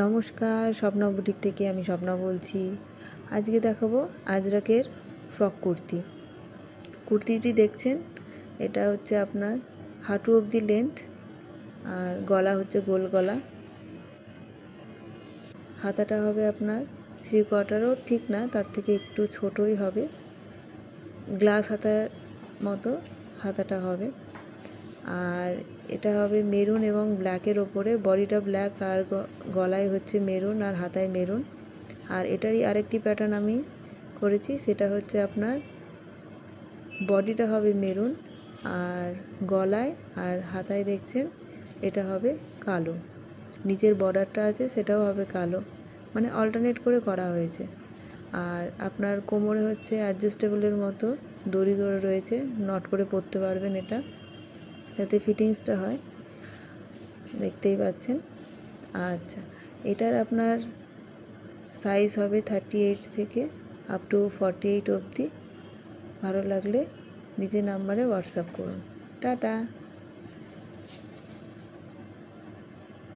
নমস্কার, স্বপ্না বুটিক থেকে আমি স্বপ্না বলছি। আজকে দেখাবো আজরাকের ফ্রক কুর্তিটি দেখছেন, এটা হচ্ছে আপনার হাঁটু অবধি লেন্থ, আর গলা হচ্ছে গোল গলা। হাতাটা হবে আপনার 3/4ও ঠিক না, তার থেকে একটু ছোটই হবে, গ্লাস হাতার মতো হাতাটা হবে। আর এটা হবে মেরুন এবং ব্ল্যাকের ওপরে, বডিটা ব্ল্যাক আর গলায় হচ্ছে মেরুন আর হাতায় মেরুন। আর এটারই আরেকটি প্যাটার্ন আমি করেছি, সেটা হচ্ছে আপনার বডিটা হবে মেরুন আর গলায় আর হাতায় দেখছেন এটা হবে কালো, নিচের বর্ডারটা আছে সেটাও হবে কালো, মানে অল্টারনেট করে করা হয়েছে। আর আপনার কোমরে হচ্ছে অ্যাডজাস্টেবলের মতো দড়ি রয়েছে, নট করে পরতে পারবেন এটা, যাতে ফিটিংসটা হয়, দেখতেই পাচ্ছেন। আচ্ছা, এটার আপনার সাইজ হবে 38 থেকে আপ টু 48 অবধি। ভালো লাগলে নিজের নাম্বারে হোয়াটসঅ্যাপ করুন। টাটা।